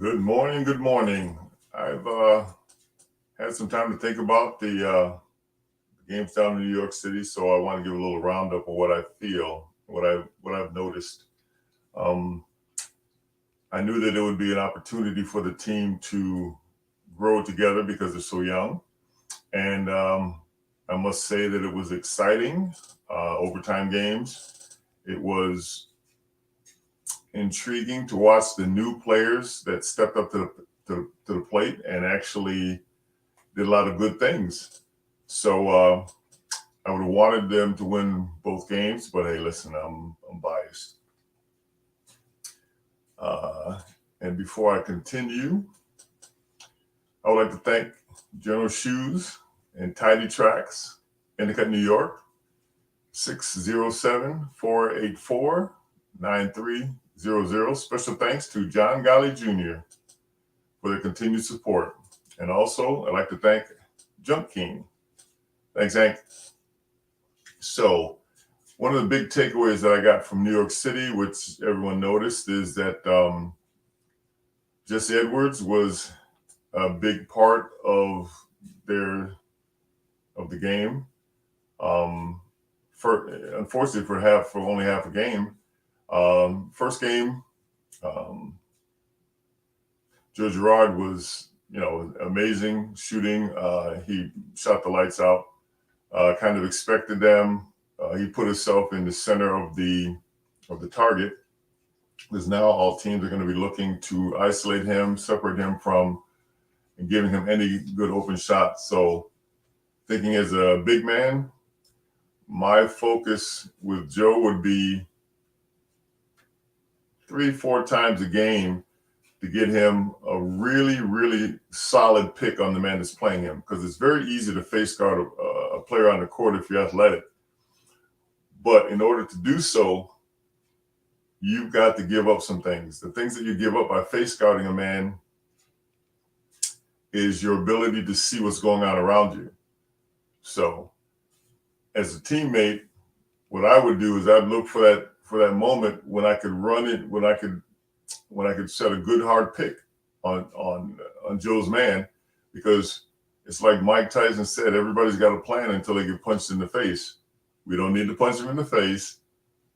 Good morning. Good morning. I've had some time to think about the games down in New York City, so I want to give a little roundup of what I feel, what I've noticed. Um, I knew that it would be an opportunity for the team to grow together because they're so young, and I must say that it was exciting. Overtime games. It was intriguing to watch the new players that stepped up to the plate and actually did a lot of good things. So I would have wanted them to win both games, but hey, listen, I'm biased. Uh, and before I continue, I would like to thank General Shoes and Tidy Tracks, Endicott, New York, 607-484-9300. Special thanks to John Golly Jr. for their continued support. And also, I'd like to thank Junk King. Thanks, Hank. So, one of the big takeaways that I got from New York City, which everyone noticed, is that Jesse Edwards was a big part of their of the game. For unfortunately for only half a game. First game, um, Joe Girard was amazing shooting. He shot the lights out. Kind of expected them. He put himself in the center of the target, because now all teams are going to be looking to isolate him, separate him from and giving him any good open shot. So, thinking as a big man, my focus with Joe would be 3-4 times a game to get him a really, really solid pick on the man that's playing him, because it's very easy to face guard a player on the court if you're athletic. But in order to do so, you've got to give up some things. The things that you give up by face guarding a man is your ability to see what's going on around you. So, as a teammate, what I would do is I'd look for that moment when I could run it, when I could set a good hard pick on Joe's man, because it's like Mike Tyson said, everybody's got a plan until they get punched in the face. We don't need to punch him in the face.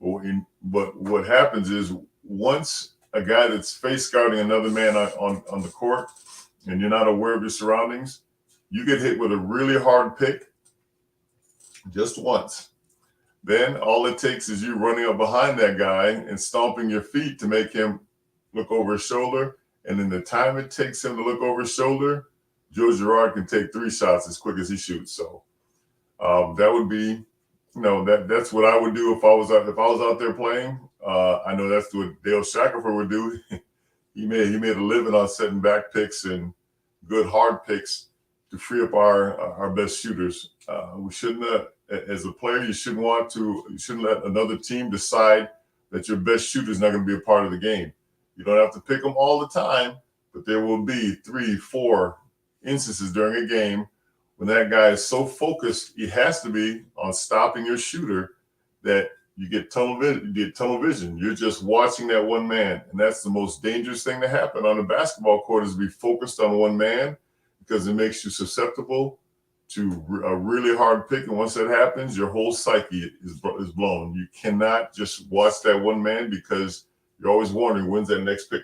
But what happens is, once a guy that's face guarding another man on the court and you're not aware of your surroundings, you get hit with a really hard pick just once. Then all it takes is you running up behind that guy and stomping your feet to make him look over his shoulder. And in the time it takes him to look over his shoulder, Joe Girard can take 3 shots as quick as he shoots. So that would be, that's what I would do if I was out there playing. I know that's what Dale Shackelford would do. he made a living on setting back picks and good hard picks to free up our best shooters. We shouldn't, as a player, you shouldn't let another team decide that your best shooter is not going to be a part of the game. You don't have to pick them all the time, but there will be 3-4 instances during a game when that guy is so focused, he has to be on stopping your shooter, that you get tunnel vision. You're just watching that one man, and that's the most dangerous thing to happen on a basketball court, is to be focused on one man, because it makes you susceptible to a really hard pick. And once that happens, your whole psyche is blown. You cannot just watch that one man, because you're always wondering, when's that next pick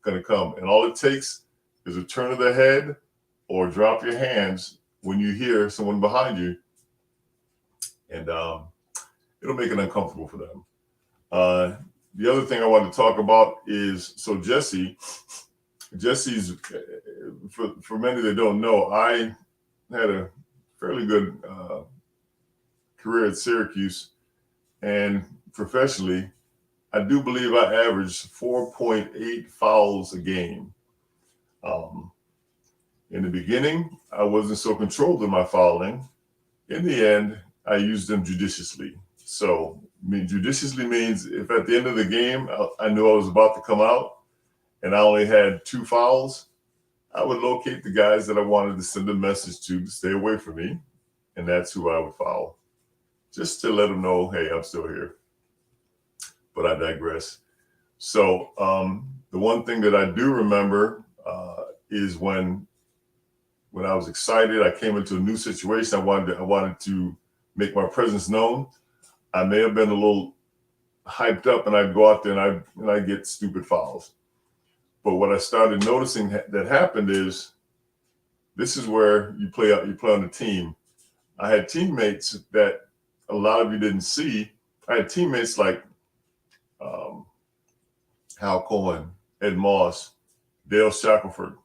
going to come? And all it takes is a turn of the head or drop your hands when you hear someone behind you, and it'll make it uncomfortable for them. The other thing I want to talk about is, so Jesse's, for many that don't know, I had a fairly good career at Syracuse, and professionally, I do believe I averaged 4.8 fouls a game. In the beginning, I wasn't so controlled in my fouling. In the end, I used them judiciously. So, judiciously means if at the end of the game I knew I was about to come out and I only had 2 fouls, I would locate the guys that I wanted to send a message to stay away from me, and that's who I would foul, just to let them know, hey, I'm still here. But I digress. So The one thing that I do remember is when I was excited, I came into a new situation. I wanted to make my presence known. I may have been a little hyped up, and I'd go out there and I get stupid fouls. But what I started noticing that happened is this is where you play on the team. I had teammates that a lot of you didn't see. I had teammates like um, Hal Cohen, Ed Moss, Dale Shackelford,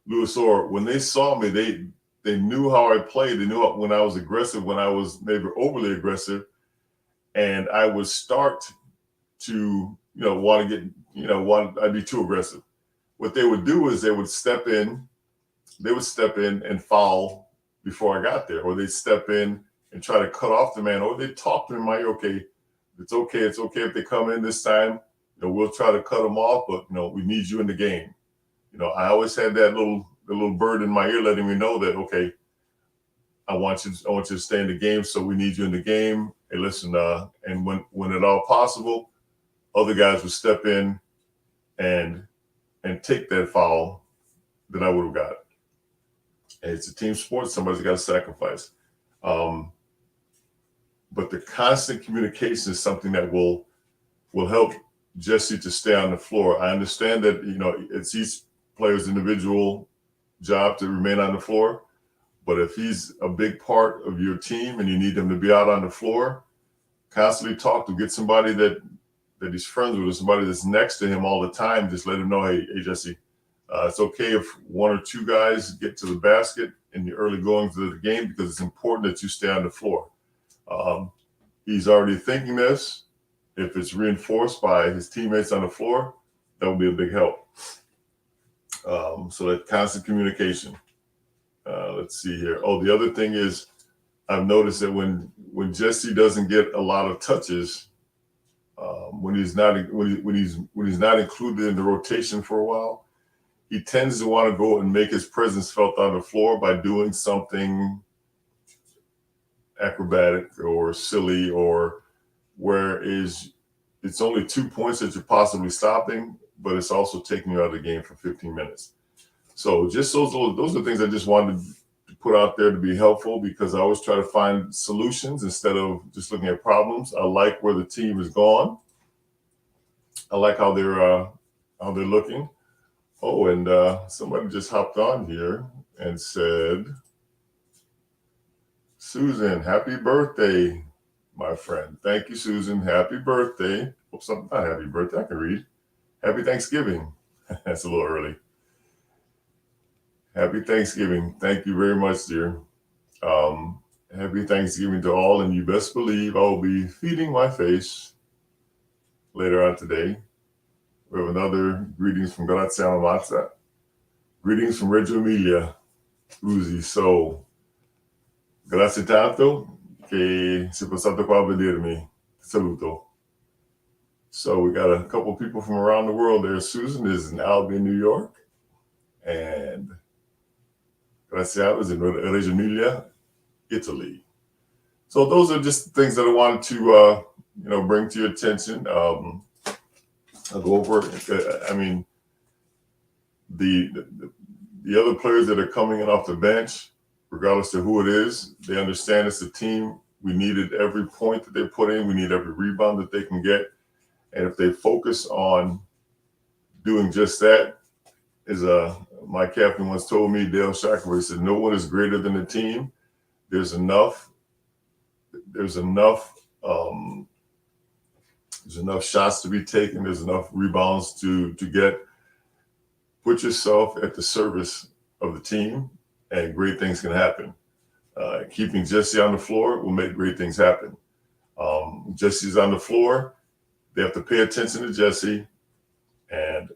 Louis Orr. When they saw me, they knew how I played. They knew when I was aggressive, when I was maybe overly aggressive, and I would start to want to get I'd be too aggressive. What they would do is they would step in and foul before I got there, or they'd step in and try to cut off the man, or they'd talk to him like, okay, it's okay if they come in this time, we'll try to cut them off, but we need you in the game. I always had that little bird in my ear letting me know that, okay, I want you to stay in the game, so we need you in the game. Hey, listen, and when at all possible, other guys would step in and take that foul that I would have got. And it's a team sport. Somebody's got to sacrifice. But the constant communication is something that will help Jesse to stay on the floor. I understand that it's each player's individual job to remain on the floor, but if he's a big part of your team and you need him to be out on the floor, constantly talk to, get somebody that he's friends with, or somebody that's next to him all the time. Just let him know, hey Jesse, it's okay if one or two guys get to the basket in the early goings of the game, because it's important that you stay on the floor. He's already thinking this. If it's reinforced by his teammates on the floor, that would be a big help. So that constant communication. Let's see here. Oh, the other thing is, I've noticed that when Jesse doesn't get a lot of touches, when he's not included in the rotation for a while, he tends to want to go and make his presence felt on the floor by doing something acrobatic or silly, or where it's only 2 points that you're possibly stopping, but it's also taking you out of the game for 15 minutes. So just those are things I just wanted to put out there to be helpful, because I always try to find solutions instead of just looking at problems. I like where the team is gone. I like how they're looking. Oh, and somebody just hopped on here and said, Susan, happy birthday, my friend. Thank you, Susan. Happy birthday. Oops, not happy birthday. I can read. Happy Thanksgiving. That's a little early. Happy Thanksgiving. Thank you very much, dear. Happy Thanksgiving to all, and you best believe I will be feeding my face later on today. We have another greetings from Grazie alla Mazza. Greetings from Reggio Emilia, Rosie. So, grazie tanto che sei passato qua a vedermi. Saluto. So we got a couple people from around the world there. Susan is in Albion, New York, and Graziella is in Reggio Emilia, Italy. So those are just things that I wanted to bring to your attention. I'll go over. I mean, the other players that are coming in off the bench, regardless of who it is, they understand it's a team. We needed every point that they put in. We need every rebound that they can get. And if they focus on doing just that, as my captain once told me, Dale Shackelford, said, no one is greater than the team. There's enough shots to be taken. There's enough rebounds to get. Put yourself at the service of the team, and great things can happen. Keeping Jesse on the floor will make great things happen. Jesse's on the floor. They have to pay attention to Jesse, and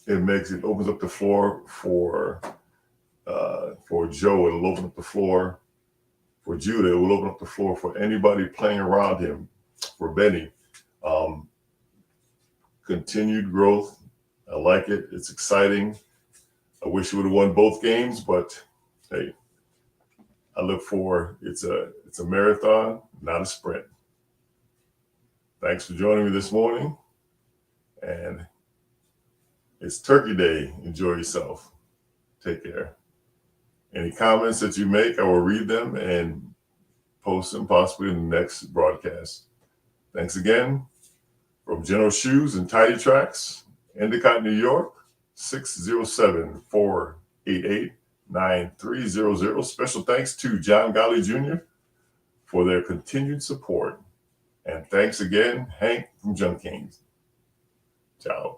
it opens up the floor for Joe. It'll open up the floor for Judah. It will open up the floor for anybody playing around him, for Benny. Continued growth. I like it. It's exciting. I wish we would have won both games, but hey, I look for it's a marathon, not a sprint. Thanks for joining me this morning, and It's Turkey Day. Enjoy yourself. Take care. Any comments that you make, I will read them and post them possibly in the next broadcast. Thanks again. From General Shoes and Tidy Tracks, Endicott, New York, 607-488-9300. Special thanks to John Golly Jr. for their continued support. And thanks again, Hank from Junk Kings. Ciao.